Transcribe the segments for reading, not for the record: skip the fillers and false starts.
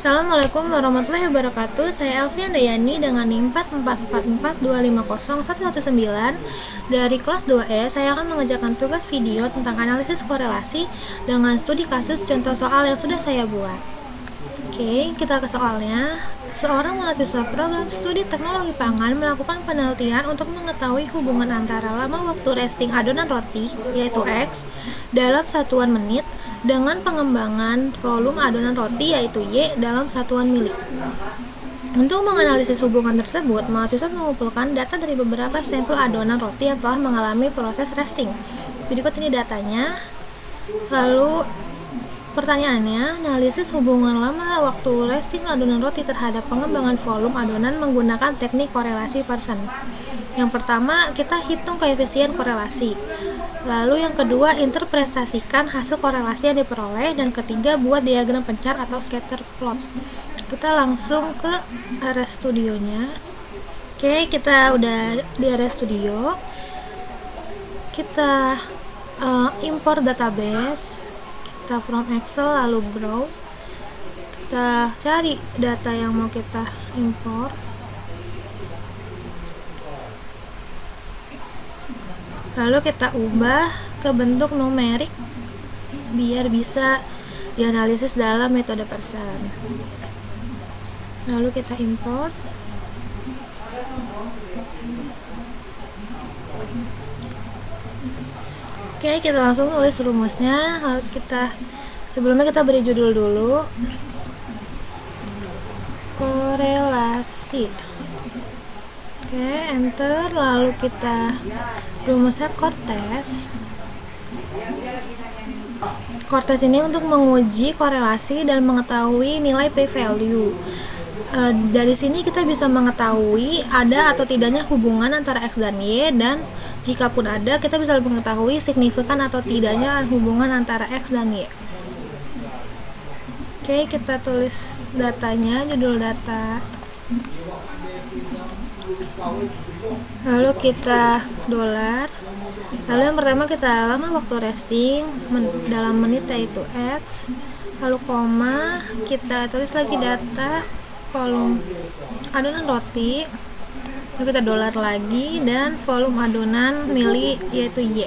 Assalamualaikum warahmatullahi wabarakatuh. Saya Elvian Dayani dengan NIM 44442501119 dari kelas 2E. Saya akan mengerjakan tugas video tentang analisis korelasi dengan studi kasus contoh soal yang sudah saya buat. Oke, kita ke soalnya. Seorang mahasiswa program studi teknologi pangan melakukan penelitian untuk mengetahui hubungan antara lama waktu resting adonan roti, yaitu X, dalam satuan menit dengan pengembangan volume adonan roti, yaitu Y, dalam satuan mili. Untuk menganalisis hubungan tersebut, mahasiswa mengumpulkan data dari beberapa sampel adonan roti yang telah mengalami proses resting. Berikut ini datanya. Lalu pertanyaannya, analisis hubungan lama waktu resting adonan roti terhadap pengembangan volume adonan menggunakan teknik korelasi Pearson. Yang pertama, kita hitung koefisien korelasi. Lalu yang kedua, interpretasikan hasil korelasi yang diperoleh. Dan ketiga, buat diagram pencar atau scatter plot. Kita langsung ke area studionya. Oke, kita udah di area studio. Kita import database. Kita from Excel lalu browse, kita cari data yang mau kita import, lalu kita ubah ke bentuk numerik biar bisa dianalisis dalam metode Pearson. Lalu kita import. Oke, kita langsung tulis rumusnya. Sebelumnya kita beri judul dulu. Korelasi. Oke, enter. Lalu kita rumusnya Cortez. Cortez ini untuk menguji korelasi dan mengetahui nilai p-value. Dari sini kita bisa mengetahui ada atau tidaknya hubungan antara X dan Y, dan jika pun ada, kita bisa mengetahui signifikan atau tidaknya hubungan antara X dan Y. Oke, kita tulis datanya, judul data. Lalu kita $. Lalu yang pertama kita lama waktu resting dalam menit, yaitu X. Lalu koma, kita tulis lagi data volume adonan roti. Lalu kita $ lagi, dan volume adonan mili, yaitu Y.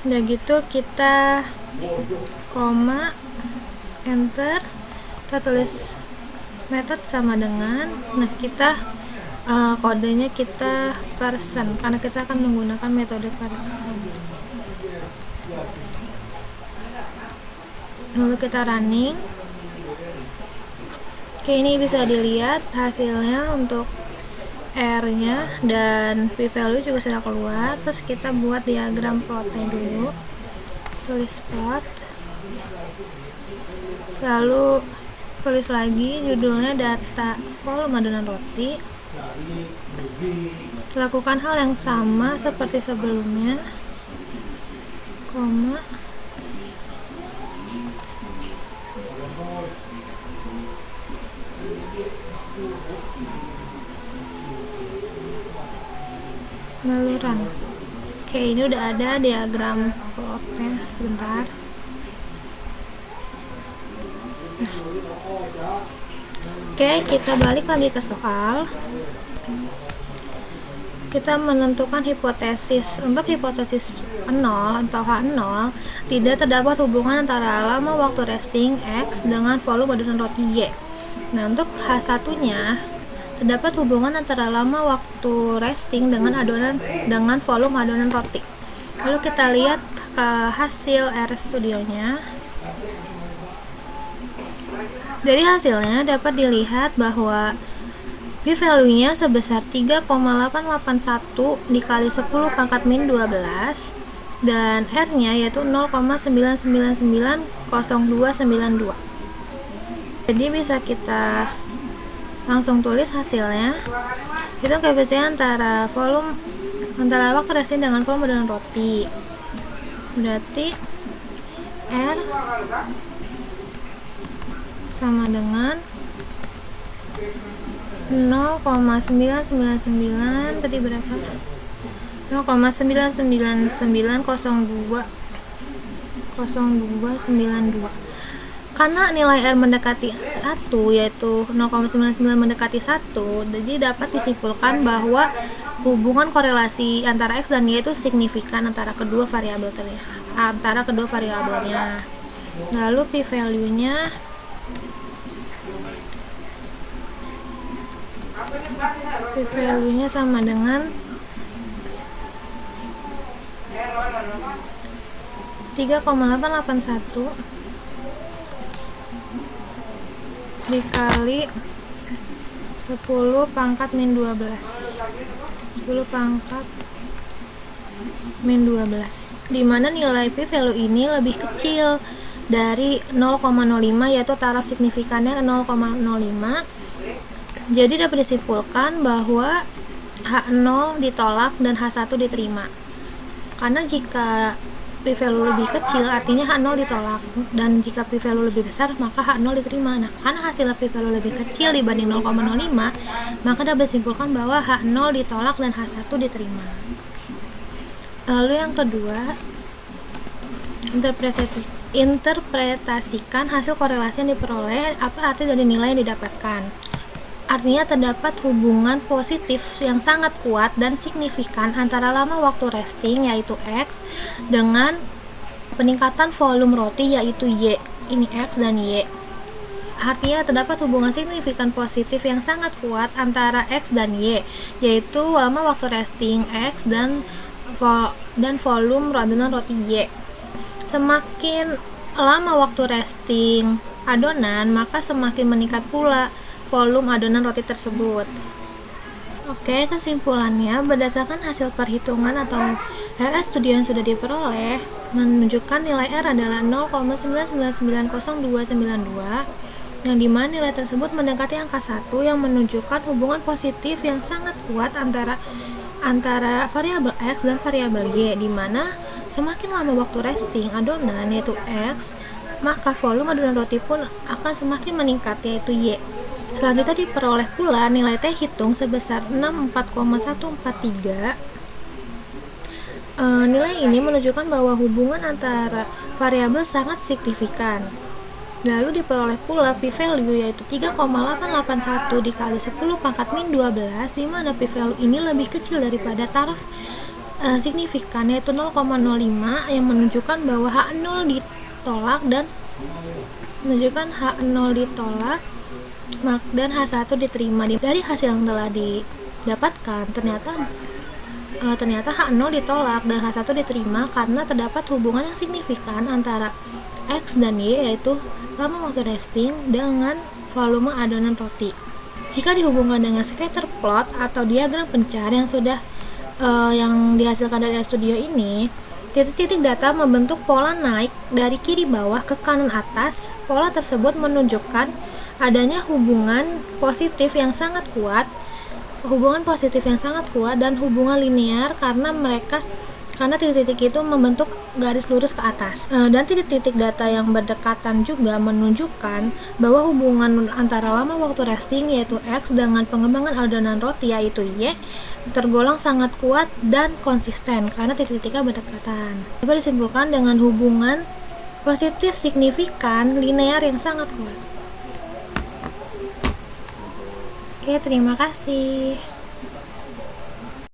Udah gitu kita koma, enter, kita tulis method sama dengan, kita kodenya kita Pearson karena kita akan menggunakan metode Pearson. Lalu kita running. Oke, ini bisa dilihat hasilnya untuk R-nya dan p-value juga sudah keluar. Terus kita buat diagram plotnya dulu. Tulis plot. Lalu tulis lagi judulnya data volume adonan roti. Lakukan hal yang sama seperti sebelumnya. Koma. Lalu run. Oke, ini udah ada diagram plotnya. Sebentar. Oke, kita balik lagi ke soal. Kita menentukan hipotesis. Untuk hipotesis 0 atau H0, tidak terdapat hubungan antara lama waktu resting X dengan volume adonan roti Y. Nah, untuk H1-nya terdapat hubungan antara lama waktu resting dengan volume adonan roti. Lalu kita lihat ke hasil R studionya. Dari hasilnya dapat dilihat bahwa p-value-nya sebesar 3,881 dikali 10 pangkat min 12, dan R-nya yaitu 0,9990292. Jadi bisa kita langsung tulis hasilnya. Itu koefisien antara waktu resting dengan volume adonan roti. Berarti R sama dengan 0,999 tadi berapa? 0,9990292. Karena nilai R mendekati 1 yaitu 0,99 mendekati 1, jadi dapat disimpulkan bahwa hubungan korelasi antara X dan Y itu signifikan antara kedua variabelnya. Lalu p-value-nya sama dengan 3,881 dikali 10 pangkat min 12, 10 pangkat min 12, dimana nilai p-value ini lebih kecil dari 0,05 yaitu taraf signifikannya 0,05. Jadi dapat disimpulkan bahwa H0 ditolak dan H1 diterima. Karena jika p-value lebih kecil artinya H0 ditolak, dan jika p-value lebih besar maka H0 diterima. Nah, karena hasil p-value lebih kecil dibanding 0,05, maka dapat disimpulkan bahwa H0 ditolak dan H1 diterima. Lalu yang kedua, interpretasikan hasil korelasi yang diperoleh. Apa arti dari nilai yang didapatkan? Artinya terdapat hubungan positif yang sangat kuat dan signifikan antara lama waktu resting yaitu X dengan peningkatan volume roti yaitu Y. Ini X dan Y. Artinya terdapat hubungan signifikan positif yang sangat kuat antara X dan Y, yaitu lama waktu resting X dan volume adonan roti Y. Semakin lama waktu resting adonan, maka semakin meningkat pula volume adonan roti tersebut. Oke, kesimpulannya berdasarkan hasil perhitungan atau RS studio yang sudah diperoleh menunjukkan nilai R adalah 0,9990292, yang dimana nilai tersebut mendekati angka 1 yang menunjukkan hubungan positif yang sangat kuat antara variabel X dan variabel Y, dimana semakin lama waktu resting adonan yaitu X, maka volume adonan roti pun akan semakin meningkat yaitu Y. Selanjutnya diperoleh pula nilai T hitung sebesar 64,143. Nilai ini menunjukkan bahwa hubungan antara variabel sangat signifikan. Lalu diperoleh pula p-value yaitu 3,881 dikali 10 pangkat min 12, di mana p-value ini lebih kecil daripada taraf signifikan yaitu 0,05 yang menunjukkan bahwa H0 ditolak dan dan H1 diterima. Dari hasil yang telah didapatkan, ternyata H0 ditolak dan H1 diterima karena terdapat hubungan yang signifikan antara X dan Y, yaitu lama waktu resting dengan volume adonan roti. Jika dihubungkan dengan scatter plot atau diagram pencar yang sudah yang dihasilkan dari studio ini, titik-titik data membentuk pola naik dari kiri bawah ke kanan atas. Pola tersebut menunjukkan adanya hubungan positif yang sangat kuat dan hubungan linear karena titik-titik itu membentuk garis lurus ke atas. Dan titik-titik data yang berdekatan juga menunjukkan bahwa hubungan antara lama waktu resting yaitu X dengan pengembangan adonan roti yaitu Y tergolong sangat kuat dan konsisten karena titik-titiknya berdekatan. Dapat disimpulkan dengan hubungan positif signifikan linear yang sangat kuat. Oke, terima kasih.